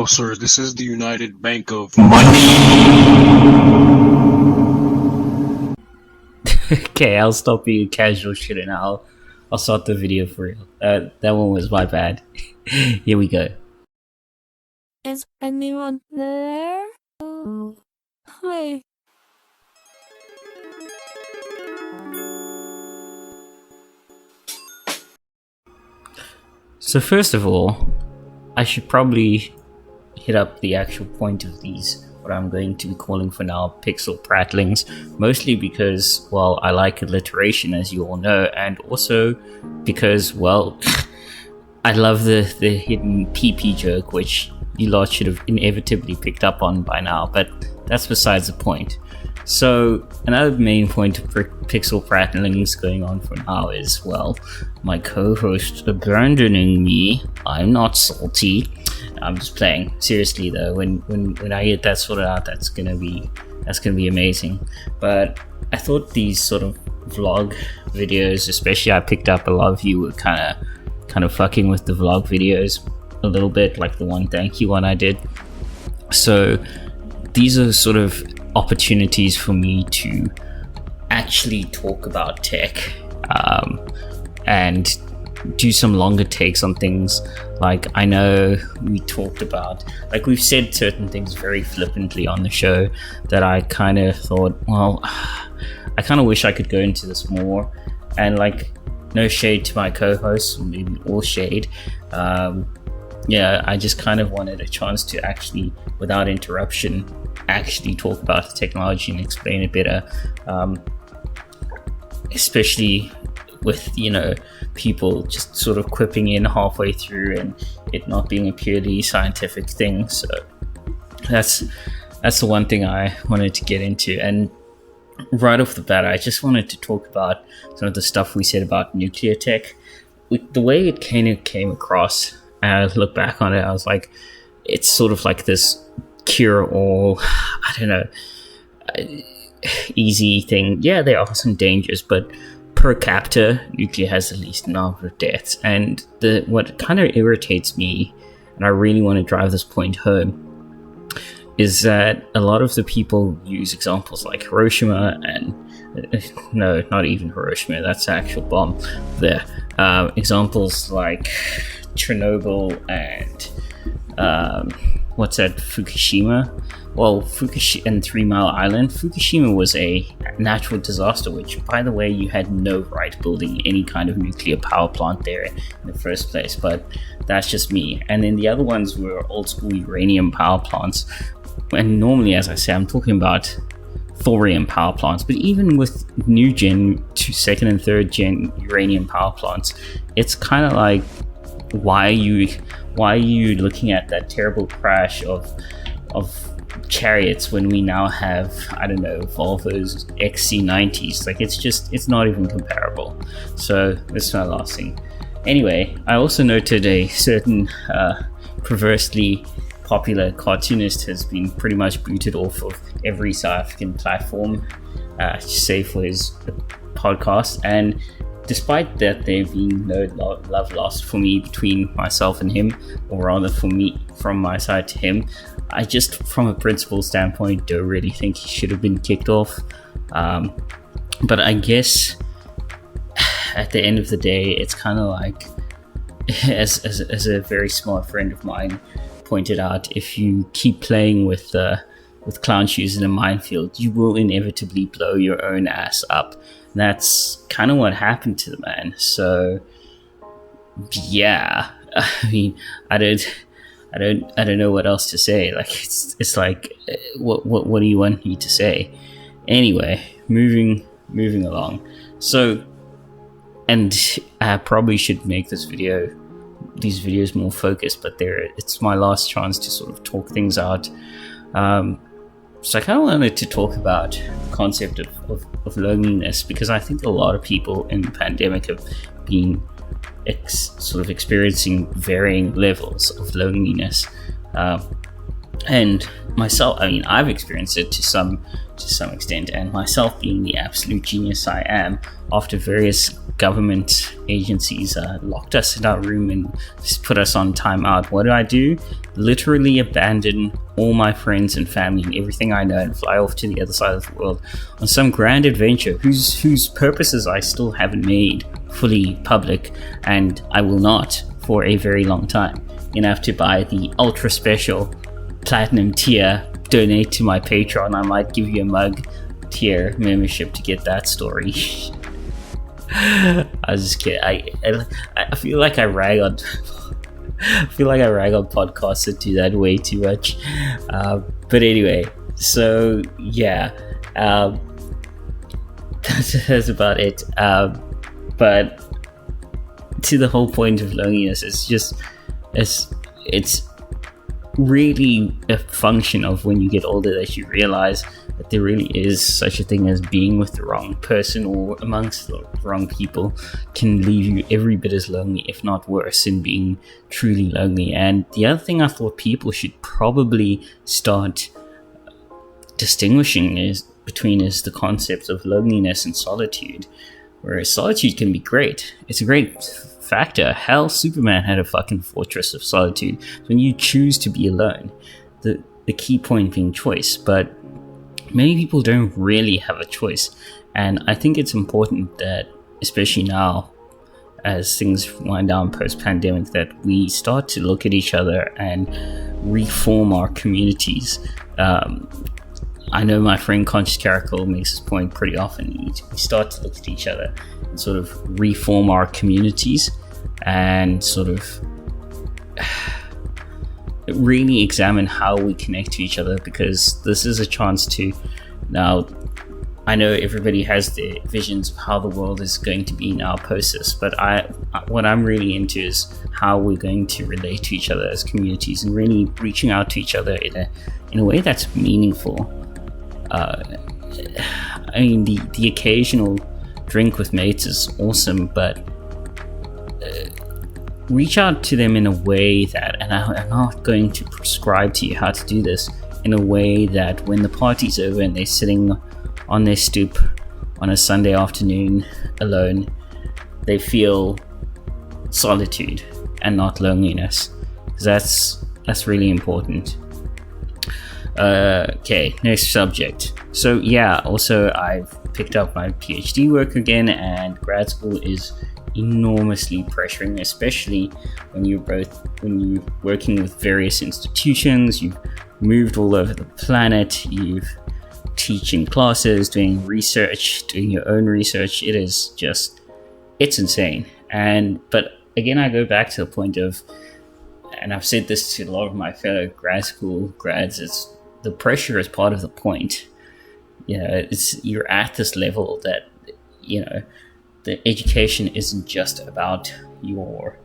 sir. This is the United Bank of Money. Okay, I'll stop being a casual shit and I'll start the video for real. That one was my bad. Here we go. Is anyone there? Oh, hi. So first of all, I should probably hit up the actual point of these, what I'm going to be calling for now, pixel prattlings, mostly because, well, I like alliteration, as you all know, and also because, well, I love the hidden PP joke, which you lot should have inevitably picked up on by now, but that's besides the point. So another main point of pixel prattlings going on for now is, well, my co-host abandoning me. I'm not salty. I'm just playing. Seriously though, when I get that sorted out, that's gonna be amazing. But I thought these sort of vlog videos, especially, I picked up a lot of you were kind of fucking with the vlog videos a little bit, like the one thank you one I did. So these are sort of opportunities for me to actually talk about tech and do some longer takes on things. Like, I know we talked about, like, we've said certain things very flippantly on the show that I kind of thought, well, I kind of wish I could go into this more. And, like, no shade to my co-hosts, maybe all shade. Yeah, I just kind of wanted a chance to actually, without interruption, actually talk about the technology and explain it better, especially with, you know, people just sort of quipping in halfway through and it not being a purely scientific thing. So that's the one thing I wanted to get into. And right off the bat, I just wanted to talk about some of the stuff we said about nuclear tech. The way it kind of came across, and I look back on it, I was like, it's sort of like this cure-all, I don't know, easy thing. Yeah, there are some dangers, but per capita, nuclear has the least number of deaths. And what kind of irritates me, and I really want to drive this point home, is that a lot of the people use examples like Hiroshima and no, not even Hiroshima, that's the actual bomb there. Examples like Chernobyl and what's that, Fukushima? Well, Fukushima and 3 Mile Island. Fukushima was a natural disaster, which, by the way, you had no right building any kind of nuclear power plant there in the first place, but that's just me. And then the other ones were old school uranium power plants. And normally, as I say, I'm talking about thorium power plants, but even with new gen to second and third gen uranium power plants, it's kind of like, why are you looking at that terrible crash of chariots when we now have, I don't know, Volvo's XC90s? Like, it's not even comparable. So that's my last thing. Anyway, I also noted a certain perversely popular cartoonist has been pretty much booted off of every South African platform, save for his podcast. And despite that, there've been no love lost for me between myself and him, or rather for me from my side to him. I just, from a principle standpoint, don't really think he should have been kicked off. But I guess at the end of the day, it's kind of like, as a very smart friend of mine pointed out, if you keep playing with clown shoes in a minefield, you will inevitably blow your own ass up. And that's kind of what happened to the man. So yeah, I mean, I don't know what else to say. Like, it's like, what do you want me to say? Anyway, moving along. So, and I probably should make these videos more focused, but it's my last chance to sort of talk things out. So I kind of wanted to talk about the concept of loneliness, because I think a lot of people in the pandemic have been sort of experiencing varying levels of loneliness. And myself, I mean, I've experienced it to to some extent, and myself being the absolute genius I am, after various government agencies locked us in our room and just put us on timeout, what do? Literally abandon all my friends and family and everything I know and fly off to the other side of the world on some grand adventure whose purposes I still haven't made fully public, and I will not for a very long time. You have to buy the ultra special platinum tier, donate to my Patreon. I might give you a mug tier membership to get that story. I was just kidding. I feel like I rag on podcasts that do that way too much. But anyway, so yeah, that's about it. But to the whole point of loneliness, it's really a function of when you get older that you realize that there really is such a thing as being with the wrong person or amongst the wrong people can leave you every bit as lonely, if not worse, in being truly lonely. And the other thing I thought people should probably start distinguishing between is the concept of loneliness and solitude, whereas solitude can be great. It's a great factor. Hell, Superman had a fucking fortress of solitude. When you choose to be alone, the key point being choice, but many people don't really have a choice. And I think it's important that, especially now as things wind down post-pandemic, that we start to look at each other and reform our communities. I know my friend Conscious Caracal makes this point pretty often. We start to look at each other and sort of reform our communities and sort of really examine how we connect to each other, because this is a chance to, now I know everybody has their visions of how the world is going to be now post this, but what I'm really into is how we're going to relate to each other as communities and really reaching out to each other in a way that's meaningful. I mean, the occasional drink with mates is awesome, but reach out to them in a way that, and I'm not going to prescribe to you how to do this, in a way that when the party's over and they're sitting on their stoop on a Sunday afternoon alone, they feel solitude and not loneliness, because that's really important. Okay, next subject. So yeah, also I've picked up my PhD work again, and grad school is enormously pressuring, especially when you're working with various institutions. You've moved all over the planet, you've teaching classes, doing research, doing your own research. It's insane. But again, I go back to the point of, and I've said this to a lot of my fellow grad school grads, it's the pressure is part of the point. You're at this level that, the education isn't just about your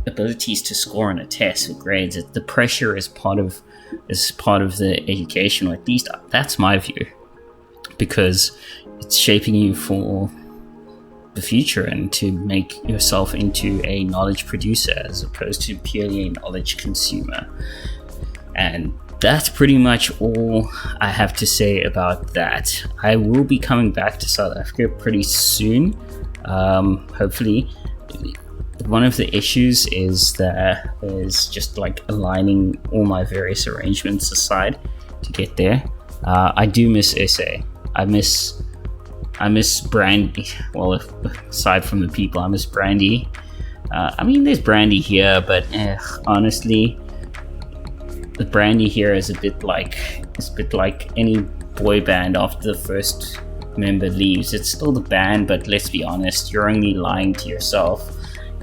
abilities to score on a test or grades. The pressure is part of the education, or at least that's my view, because it's shaping you for the future and to make yourself into a knowledge producer as opposed to purely a knowledge consumer. And that's pretty much all I have to say about that. I will be coming back to South Africa pretty soon. Hopefully. One of the issues is just like aligning all my various arrangements aside to get there. I do miss SA. I miss Brandy. Well, aside from the people, I miss Brandy. I mean, there's Brandy here, but honestly, the Brandy here is a bit like any boy band after the first member leaves. It's still the band, but let's be honest, you're only lying to yourself.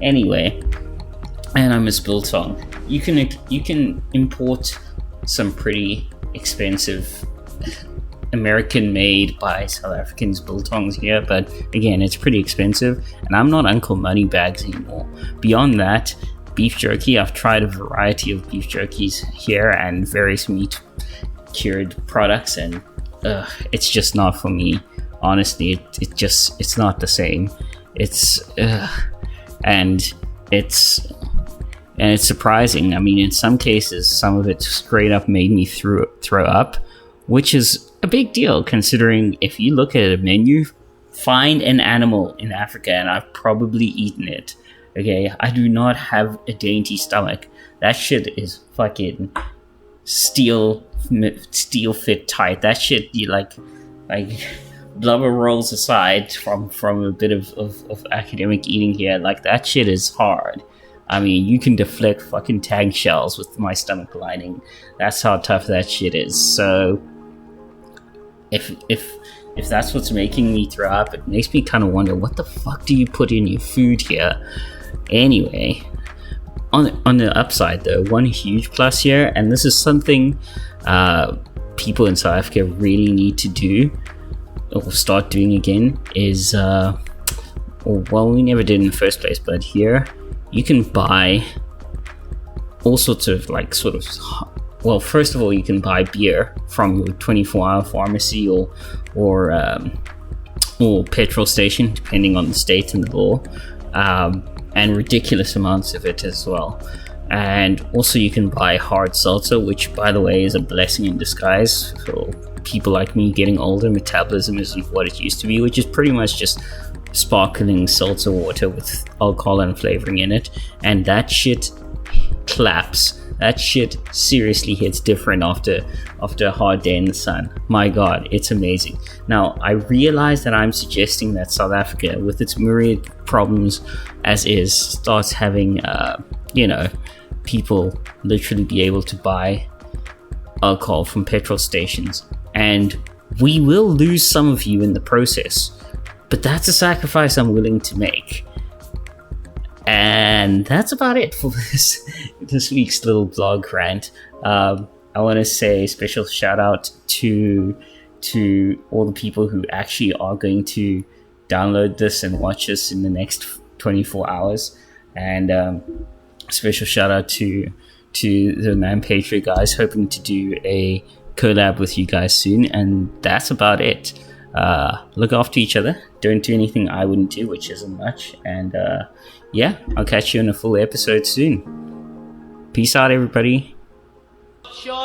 Anyway, and I miss Biltong. You can import some pretty expensive American-made by South Africans biltongs here, but again, it's pretty expensive, and I'm not Uncle Moneybags anymore. Beyond that, beef jerky, I've tried a variety of beef jerkies here and various meat cured products, and it's just not for me. Honestly, it's not the same. It's surprising. I mean, in some cases, some of it straight up made me throw up, which is a big deal considering if you look at a menu, find an animal in Africa and I've probably eaten it. Okay, I do not have a dainty stomach. That shit is fucking steel fit tight. That shit, you like blubber rolls aside from a bit of academic eating here. Like, that shit is hard. I mean, you can deflect fucking tank shells with my stomach lining. That's how tough that shit is. So if that's what's making me throw up, it makes me kind of wonder, what the fuck do you put in your food here? Anyway, on the upside though, one huge plus here, and this is something people in South Africa really need to do or start doing again, is we never did in the first place, but here you can buy all sorts of first of all, you can buy beer from your 24-hour pharmacy or petrol station, depending on the state and the law, and ridiculous amounts of it as well. And also you can buy hard seltzer, which, by the way, is a blessing in disguise for people like me getting older. Metabolism isn't what it used to be, which is pretty much just sparkling seltzer water with alcohol and flavoring in it, and that shit claps. That shit seriously hits different after a hard day in the sun. My god, it's amazing. Now, I realize that I'm suggesting that South Africa, with its myriad problems as is, starts having people literally be able to buy alcohol from petrol stations, and we will lose some of you in the process. But that's a sacrifice I'm willing to make. And that's about it for this week's little blog rant. I want to say a special shout out to all the people who actually are going to download this and watch this in the next 24 hours. And special shout out to the Man Patriot guys, hoping to do a collab with you guys soon. And that's about it. Look after each other. Don't do anything I wouldn't do, which isn't much. And I'll catch you in a full episode soon. Peace out, everybody. Sure.